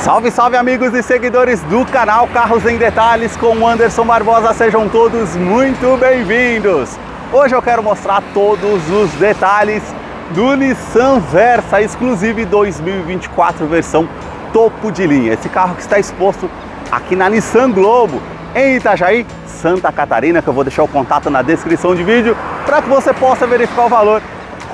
Salve, salve amigos e seguidores do canal Carros em Detalhes com o Anderson Barbosa, sejam todos muito bem-vindos! Hoje eu quero mostrar todos os detalhes do Nissan Versa Exclusive 2024 versão topo de linha. Esse carro que está exposto aqui na Nissan Globo, em Itajaí, Santa Catarina, que eu vou deixar o contato na descrição de vídeo para que você possa verificar o valor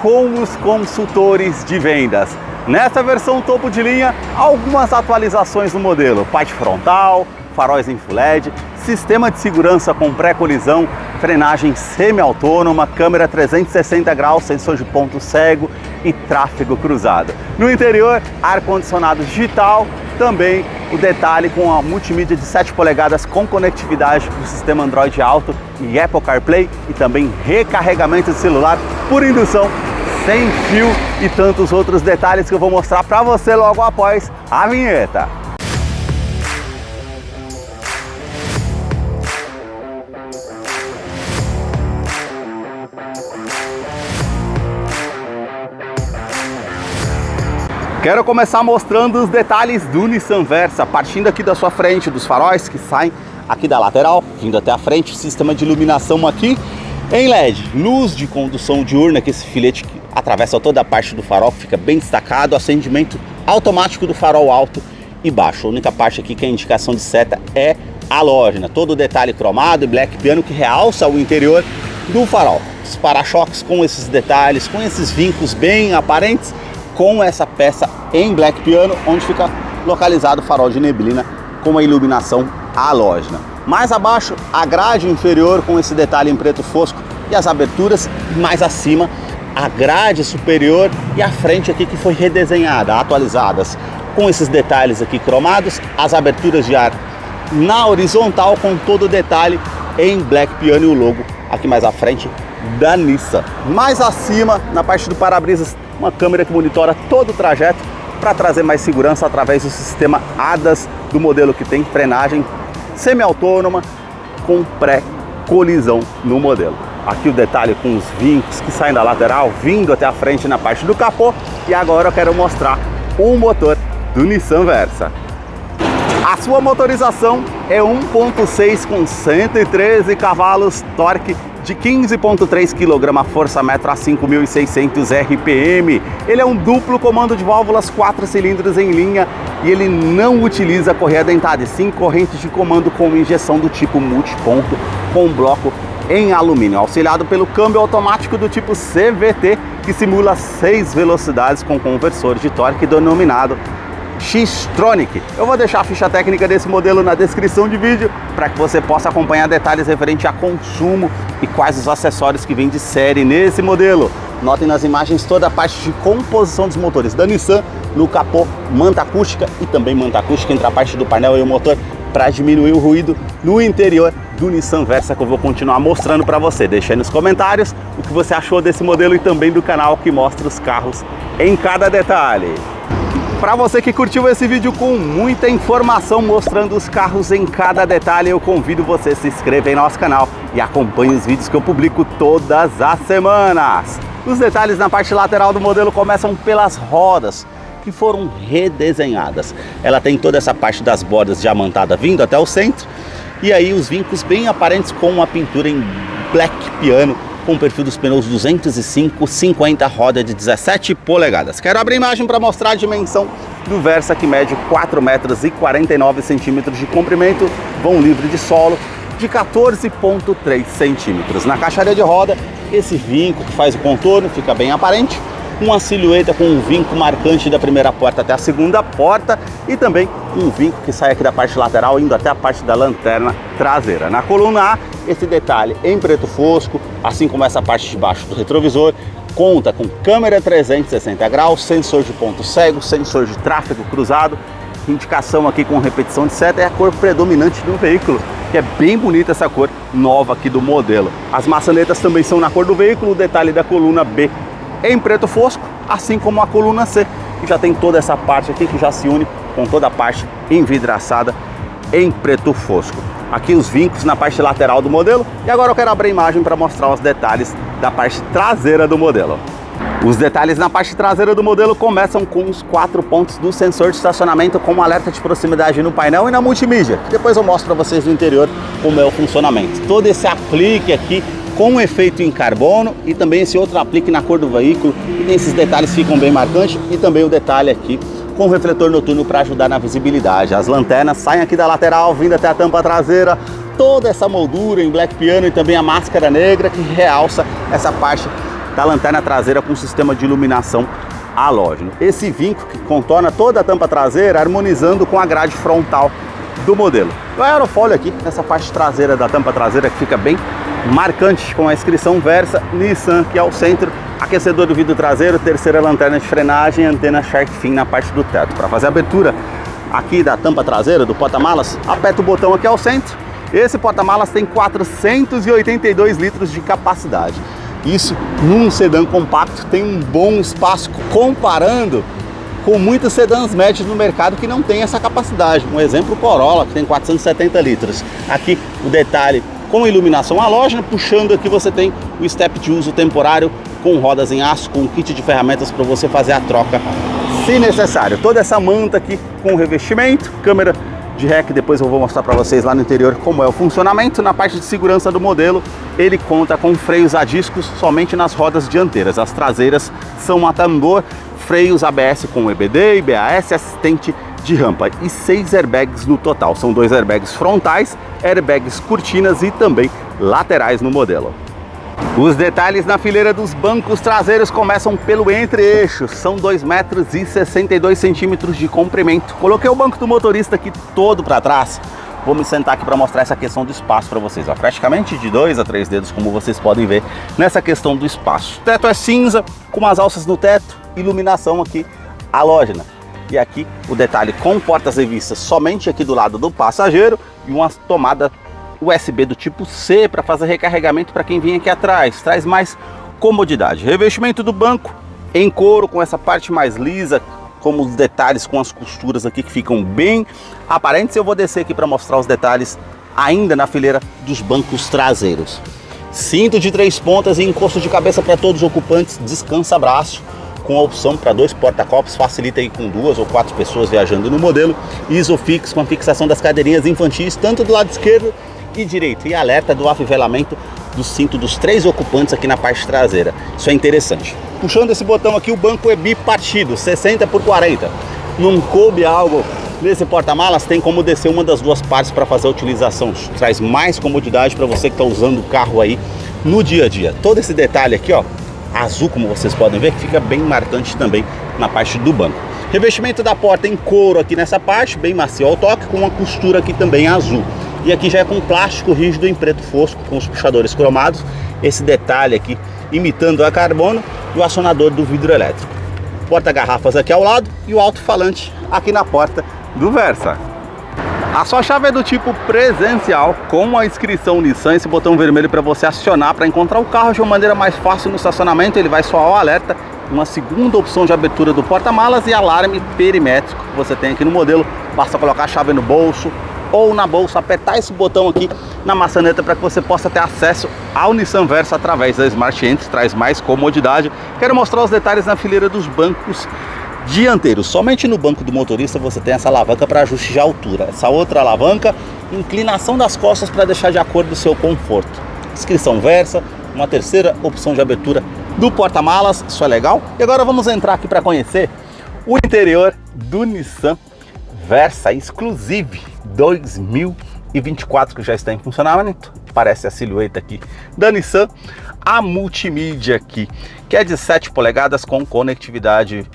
com os consultores de vendas. Nessa versão topo de linha, algumas atualizações no modelo: parte frontal, faróis em Full LED, sistema de segurança com pré-colisão, frenagem semi-autônoma, câmera 360 graus, sensor de ponto cego e tráfego cruzado. No interior, ar-condicionado digital, também o detalhe com a multimídia de 7 polegadas com conectividade do sistema Android Auto e Apple CarPlay, e também recarregamento de celular por indução, sem fio e tantos outros detalhes que eu vou mostrar para você logo após a vinheta. Quero começar mostrando os detalhes do Nissan Versa, partindo aqui da sua frente, dos faróis que saem aqui da lateral, vindo até a frente, o sistema de iluminação aqui em LED, luz de condução diurna, que esse filete que atravessa toda a parte do farol, fica bem destacado, acendimento automático do farol alto e baixo. A única parte aqui que a indicação de seta é halógena, todo o detalhe cromado e black piano que realça o interior do farol. Os para-choques com esses detalhes, com esses vincos bem aparentes, com essa peça em black piano, onde fica localizado o farol de neblina com a iluminação halógena. Mais abaixo, a grade inferior com esse detalhe em preto fosco e as aberturas, mais acima, a grade superior e a frente aqui que foi redesenhada, atualizadas com esses detalhes aqui cromados, as aberturas de ar na horizontal com todo o detalhe em black piano e o logo aqui mais à frente da Nissan. Mais acima, na parte do para-brisas, uma câmera que monitora todo o trajeto para trazer mais segurança através do sistema ADAS do modelo, que tem frenagem semi-autônoma com pré-colisão no modelo. Aqui o detalhe com os vincos que saem da lateral, vindo até a frente na parte do capô. E agora eu quero mostrar o motor do Nissan Versa. A sua motorização é 1.6 com 113 cavalos, torque de 15.3 kg, força-metro a 5.600 RPM. Ele é um duplo comando de válvulas 4 cilindros em linha e ele não utiliza correia dentada, e sim corrente de comando com injeção do tipo multiponto com bloco em alumínio, auxiliado pelo câmbio automático do tipo CVT, que simula 6 velocidades com conversor de torque denominado X-Tronic. Eu vou deixar a ficha técnica desse modelo na descrição de vídeo para que você possa acompanhar detalhes referentes a consumo e quais os acessórios que vêm de série nesse modelo. Notem nas imagens toda a parte de composição dos motores da Nissan, no capô, manta acústica e também manta acústica entre a parte do painel e o motor para diminuir o ruído no interior do Nissan Versa, que eu vou continuar mostrando para você. Deixe aí nos comentários o que você achou desse modelo e também do canal que mostra os carros em cada detalhe. Para você que curtiu esse vídeo com muita informação mostrando os carros em cada detalhe, eu convido você a se inscrever em nosso canal e acompanhe os vídeos que eu publico todas as semanas. Os detalhes na parte lateral do modelo começam pelas rodas, que foram redesenhadas. Ela tem toda essa parte das bordas diamantada vindo até o centro, e aí os vincos bem aparentes com uma pintura em black piano, com o perfil dos pneus 205/50, roda de 17 polegadas. Quero abrir a imagem para mostrar a dimensão do Versa, que mede 4,49 m de comprimento, vão livre de solo de 14,3 cm. Na caixaria de roda, esse vinco que faz o contorno fica bem aparente, uma silhueta com um vinco marcante da primeira porta até a segunda porta e também um vinco que sai aqui da parte lateral indo até a parte da lanterna traseira. Na coluna A, esse detalhe em preto fosco, assim como essa parte de baixo do retrovisor, conta com câmera 360 graus, sensor de ponto cego, sensor de tráfego cruzado. Indicação aqui com repetição de seta é a cor predominante do veículo, que é bem bonita essa cor nova aqui do modelo. As maçanetas também são na cor do veículo, o detalhe da coluna B em preto fosco, assim como a coluna C, que já tem toda essa parte aqui que já se une com toda a parte envidraçada em preto fosco. Aqui os vincos na parte lateral do modelo. E agora eu quero abrir a imagem para mostrar os detalhes da parte traseira do modelo. Os detalhes na parte traseira do modelo começam com os 4 pontos do sensor de estacionamento com um alerta de proximidade no painel e na multimídia. Depois eu mostro para vocês no interior como é o funcionamento. Todo esse aplique aqui com efeito em carbono e também esse outro aplique na cor do veículo. E esses detalhes ficam bem marcantes e também o detalhe aqui com o refletor noturno para ajudar na visibilidade. As lanternas saem aqui da lateral, vindo até a tampa traseira. Toda essa moldura em black piano e também a máscara negra que realça essa parte da lanterna traseira com sistema de iluminação halógeno. Esse vinco que contorna toda a tampa traseira, harmonizando com a grade frontal do modelo. O aerofólio aqui, nessa parte traseira da tampa traseira, que fica bem marcante com a inscrição Versa Nissan, que é o centro, aquecedor do vidro traseiro, terceira lanterna de frenagem, antena Shark Fin na parte do teto. Para fazer a abertura aqui da tampa traseira do porta-malas, aperta o botão aqui ao centro. Esse porta-malas tem 482 litros de capacidade. Isso, num sedã compacto, tem um bom espaço, comparando com muitos sedãs médios no mercado que não tem essa capacidade. Um exemplo, o Corolla, que tem 470 litros. Aqui o detalhe com iluminação halógena, puxando aqui você tem o step de uso temporário com rodas em aço, com um kit de ferramentas para você fazer a troca se necessário. Toda essa manta aqui com revestimento, câmera de ré, que depois eu vou mostrar para vocês lá no interior como é o funcionamento. Na parte de segurança do modelo, ele conta com freios a discos somente nas rodas dianteiras. As traseiras são a tambor, freios ABS com EBD, IBAS, assistente de rampa e 6 airbags no total. São 2 airbags frontais, airbags cortinas e também laterais no modelo. Os detalhes na fileira dos bancos traseiros começam pelo entre-eixo, são 2,62 m de comprimento. Coloquei o banco do motorista aqui todo para trás. Vou me sentar aqui para mostrar essa questão do espaço para vocês. Ó, praticamente de 2 a 3 dedos, como vocês podem ver nessa questão do espaço. O teto é cinza, com umas alças no teto, iluminação aqui halógena. E aqui o detalhe com portas revistas somente aqui do lado do passageiro e uma tomada USB do tipo C para fazer recarregamento para quem vem aqui atrás. Traz mais comodidade. Revestimento do banco em couro com essa parte mais lisa, como os detalhes com as costuras aqui que ficam bem aparentes. Eu vou descer aqui para mostrar os detalhes ainda na fileira dos bancos traseiros. Cinto de 3 pontas e encosto de cabeça para todos os ocupantes, descansa-braço, com a opção para 2 porta-copos, facilita aí com 2 ou 4 pessoas viajando no modelo. Isofix com a fixação das cadeirinhas infantis, tanto do lado esquerdo e direito, e alerta do afivelamento do cinto dos 3 ocupantes aqui na parte traseira. Isso é interessante. Puxando esse botão aqui, o banco é bipartido, 60 por 40. Não coube algo nesse porta-malas, tem como descer uma das 2 partes para fazer a utilização. Traz mais comodidade para você que está usando o carro aí no dia a dia. Todo esse detalhe aqui, ó, azul, como vocês podem ver, que fica bem marcante também na parte do banco. Revestimento da porta em couro aqui nessa parte, bem macio ao toque, com uma costura aqui também azul. E aqui já é com plástico rígido em preto fosco, com os puxadores cromados. Esse detalhe aqui imitando a carbono e o acionador do vidro elétrico. Porta-garrafas aqui ao lado e o alto-falante aqui na porta do Versa. A sua chave é do tipo presencial, com a inscrição Nissan, esse botão vermelho para você acionar para encontrar o carro de uma maneira mais fácil no estacionamento. Ele vai soar o alerta, uma segunda opção de abertura do porta-malas e alarme perimétrico que você tem aqui no modelo. Basta colocar a chave no bolso ou na bolsa, apertar esse botão aqui na maçaneta para que você possa ter acesso ao Nissan Versa através da Smart Entry, traz mais comodidade. Quero mostrar os detalhes na fileira dos bancos dianteiros. Somente no banco do motorista você tem essa alavanca para ajuste de altura. Essa outra alavanca, inclinação das costas para deixar de acordo com o seu conforto. Inscrição Versa, uma terceira opção de abertura do porta-malas, isso é legal. E agora vamos entrar aqui para conhecer o interior do Nissan Versa Exclusive 2024, que já está em funcionamento. Parece a silhueta aqui da Nissan. A multimídia aqui, que é de 7 polegadas com conectividade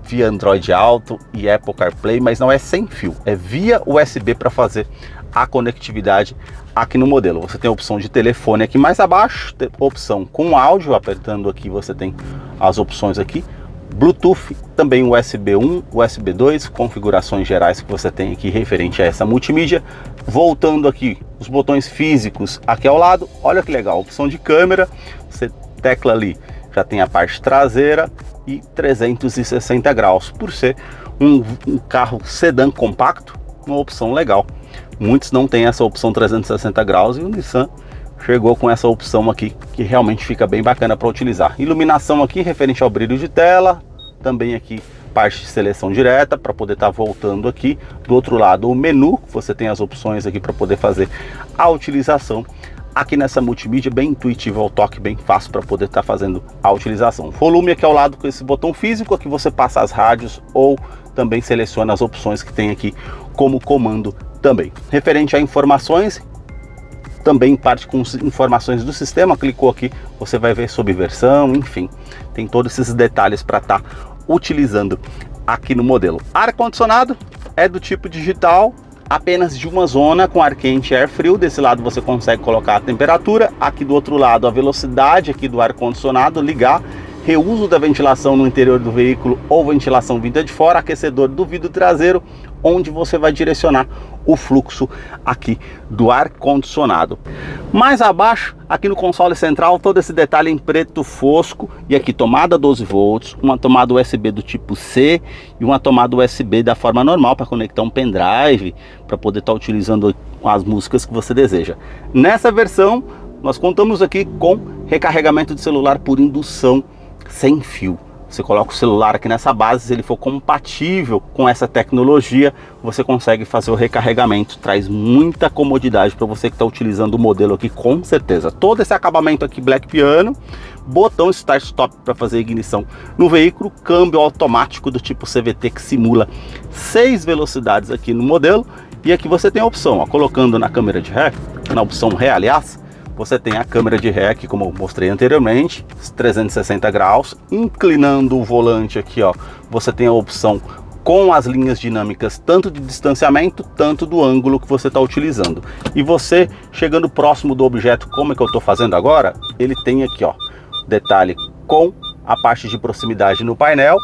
via Android Auto e Apple CarPlay, mas não é sem fio, é via USB para fazer a conectividade aqui no modelo. Você tem a opção de telefone aqui mais abaixo, opção com áudio, apertando aqui você tem as opções aqui, Bluetooth, também USB 1, USB 2, configurações gerais que você tem aqui referente a essa multimídia. Voltando aqui, os botões físicos aqui ao lado, olha que legal, opção de câmera, você tecla ali, já tem a parte traseira e 360 graus, por ser um carro sedã compacto, uma opção legal. Muitos não têm essa opção 360 graus e o Nissan chegou com essa opção aqui, que realmente fica bem bacana para utilizar. Iluminação aqui referente ao brilho de tela, também aqui parte de seleção direta para poder estar voltando aqui. Do outro lado o menu, você tem as opções aqui para poder fazer a utilização. Aqui nessa multimídia bem intuitivo ao toque, bem fácil para poder estar fazendo a utilização. Volume aqui ao lado com esse botão físico, aqui você passa as rádios ou também seleciona as opções que tem aqui como comando também. Referente a informações, também parte com informações do sistema, clicou aqui, você vai ver sobre versão, enfim, tem todos esses detalhes para estar utilizando aqui no modelo. Ar-condicionado é do tipo digital, apenas de uma zona com ar quente e ar frio. Desse lado você consegue colocar a temperatura, aqui do outro lado a velocidade aqui do ar-condicionado, ligar, reuso da ventilação no interior do veículo ou ventilação vinda de fora, aquecedor do vidro traseiro, onde você vai direcionar o fluxo aqui do ar-condicionado. Mais abaixo, aqui no console central, todo esse detalhe em preto fosco, e aqui tomada 12 volts, uma tomada USB do tipo C e uma tomada USB da forma normal para conectar um pendrive, para poder estar utilizando as músicas que você deseja. Nessa versão, nós contamos aqui com recarregamento de celular por indução sem fio. Você coloca o celular aqui nessa base, se ele for compatível com essa tecnologia, você consegue fazer o recarregamento. Traz muita comodidade para você que está utilizando o modelo aqui, com certeza. Todo esse acabamento aqui Black Piano, botão Start Stop para fazer ignição no veículo, câmbio automático do tipo CVT que simula 6 velocidades aqui no modelo. E aqui você tem a opção, ó, colocando na câmera de ré, na opção ré, aliás, você tem a câmera de ré aqui, como eu mostrei anteriormente, 360 graus, inclinando o volante aqui, ó, você tem a opção com as linhas dinâmicas, tanto de distanciamento, tanto do ângulo que você está utilizando. E você, chegando próximo do objeto, como é que eu estou fazendo agora, ele tem aqui, ó, detalhe com a parte de proximidade no painel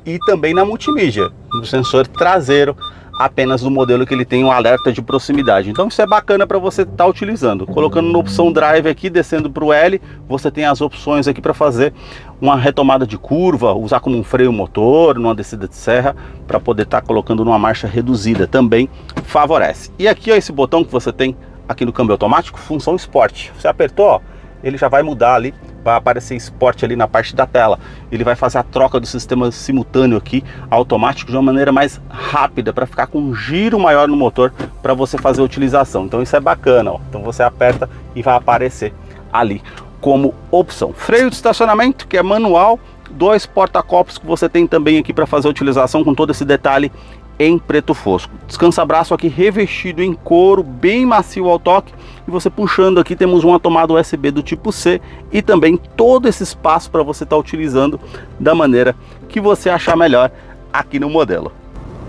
e também na multimídia, no sensor traseiro, apenas no modelo que ele tem um alerta de proximidade. Então isso é bacana para você estar utilizando. Colocando na opção Drive aqui, descendo para o L, você tem as opções aqui para fazer uma retomada de curva, usar como um freio motor, numa descida de serra, para poder estar colocando numa marcha reduzida, também favorece. E aqui, ó, esse botão que você tem aqui no câmbio automático, função Sport. Você apertou, ó, ele já vai mudar ali, vai aparecer Sport ali na parte da tela. Ele vai fazer a troca do sistema simultâneo aqui, automático, de uma maneira mais rápida, para ficar com um giro maior no motor, para você fazer a utilização. Então isso é bacana, ó. Então você aperta e vai aparecer ali como opção. Freio de estacionamento, que é manual, 2 porta-copos que você tem também aqui para fazer a utilização, com todo esse detalhe em preto fosco. Descansa-braço aqui revestido em couro, bem macio ao toque, e você puxando aqui temos uma tomada USB do tipo C e também todo esse espaço para você estar utilizando da maneira que você achar melhor aqui no modelo.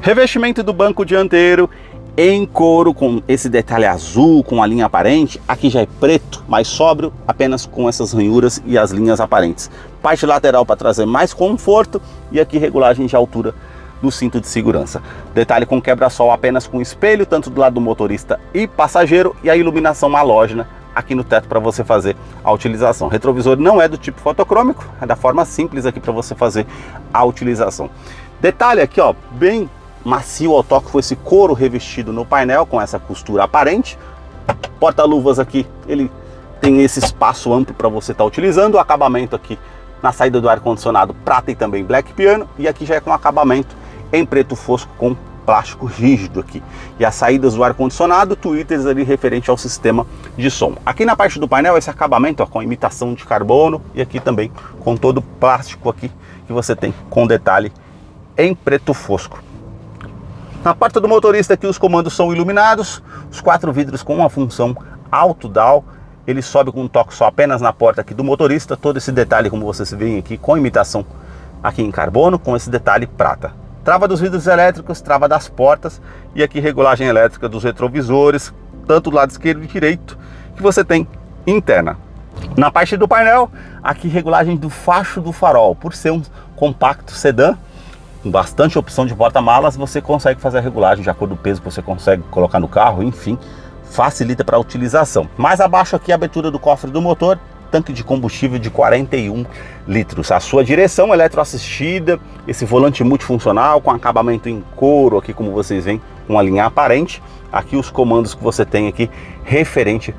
Revestimento do banco dianteiro em couro, com esse detalhe azul com a linha aparente. Aqui já é preto, mais sóbrio, apenas com essas ranhuras e as linhas aparentes. Parte lateral para trazer mais conforto, e aqui regulagem de altura do cinto de segurança. Detalhe com quebra-sol apenas com espelho, tanto do lado do motorista e passageiro, e a iluminação halógena aqui no teto para você fazer a utilização. Retrovisor não é do tipo fotocrômico, é da forma simples aqui para você fazer a utilização. Detalhe aqui, ó, bem macio ao toque, com esse couro revestido no painel com essa costura aparente. Porta-luvas aqui, ele tem esse espaço amplo para você estar utilizando. O acabamento aqui na saída do ar-condicionado prata e também Black Piano, e aqui já é com acabamento em preto fosco com plástico rígido aqui. E as saídas do ar-condicionado, tweeters ali referente ao sistema de som. Aqui na parte do painel, esse acabamento, ó, com imitação de carbono, e aqui também com todo o plástico aqui que você tem com detalhe em preto fosco. Na porta do motorista aqui os comandos são iluminados, os 4 vidros com uma função auto down. Ele sobe com um toque só apenas na porta aqui do motorista. Todo esse detalhe, como vocês veem aqui, com imitação aqui em carbono, com esse detalhe prata. Trava dos vidros elétricos, trava das portas, e aqui regulagem elétrica dos retrovisores, tanto do lado esquerdo e direito, que você tem interna. Na parte do painel, aqui regulagem do facho do farol. Por ser um compacto sedã, com bastante opção de porta-malas, você consegue fazer a regulagem de acordo com o peso que você consegue colocar no carro, enfim, facilita para a utilização. Mais abaixo aqui a abertura do cofre do motor, tanque de combustível de 41 litros. A sua direção eletroassistida, esse volante multifuncional com acabamento em couro aqui, como vocês veem, com a linha aparente. Aqui os comandos que você tem aqui referente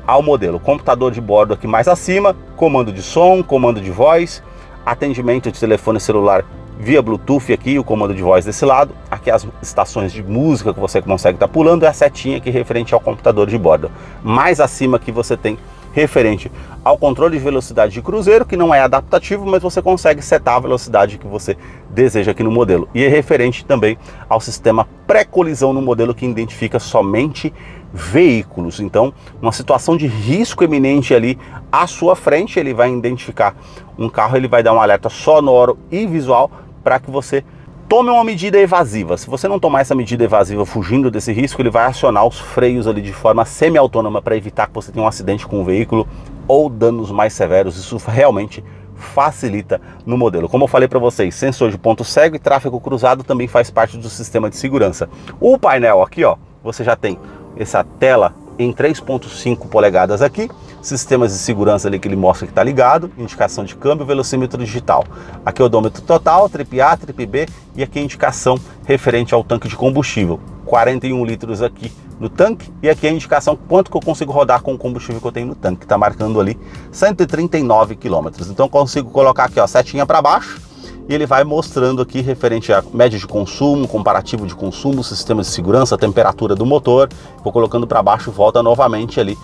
ao modelo. Computador de bordo aqui mais acima, comando de som, comando de voz, atendimento de telefone celular via Bluetooth aqui, o comando de voz desse lado, aqui as estações de música que você consegue estar pulando, e a setinha aqui referente ao computador de bordo. Mais acima aqui você tem referente ao controle de velocidade de cruzeiro, que não é adaptativo, mas você consegue setar a velocidade que você deseja aqui no modelo. E é referente também ao sistema pré-colisão no modelo, que identifica somente veículos. Então, uma situação de risco iminente ali à sua frente, ele vai identificar um carro, ele vai dar um alerta sonoro e visual para que você tome uma medida evasiva. Se você não tomar essa medida evasiva fugindo desse risco, ele vai acionar os freios ali de forma semi-autônoma para evitar que você tenha um acidente com o veículo ou danos mais severos. Isso realmente facilita no modelo. Como eu falei para vocês, sensor de ponto cego e tráfego cruzado também faz parte do sistema de segurança. O painel aqui, ó, você já tem essa tela em 3.5 polegadas aqui, sistemas de segurança ali que ele mostra que está ligado, indicação de câmbio, velocímetro digital. Aqui é o odômetro total, trip A, trip B, e aqui a indicação referente ao tanque de combustível. 41 litros aqui no tanque, e aqui a indicação quanto que eu consigo rodar com o combustível que eu tenho no tanque, que está marcando ali 139 km. Então eu consigo colocar aqui, ó, setinha para baixo, e ele vai mostrando aqui referente à média de consumo, comparativo de consumo, sistema de segurança, temperatura do motor. Vou colocando para baixo, volta novamente ali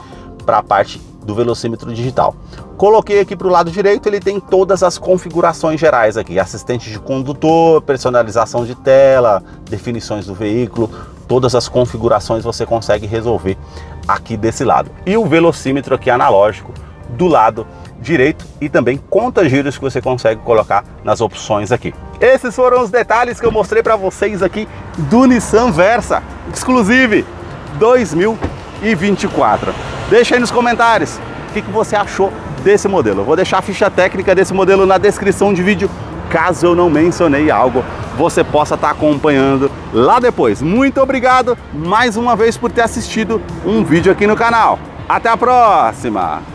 para a parte do velocímetro digital. Coloquei aqui para o lado direito, ele tem todas as configurações gerais aqui, assistente de condutor, personalização de tela, definições do veículo, todas as configurações você consegue resolver aqui desse lado. E o velocímetro aqui analógico do lado direito, e também conta giros que você consegue colocar nas opções aqui. Esses foram os detalhes que eu mostrei para vocês aqui do Nissan Versa Exclusive 2024. Deixa aí nos comentários o que você achou desse modelo. Eu vou deixar a ficha técnica desse modelo na descrição de vídeo, caso eu não mencionei algo, você possa estar acompanhando lá depois. Muito obrigado mais uma vez por ter assistido um vídeo aqui no canal. Até a próxima!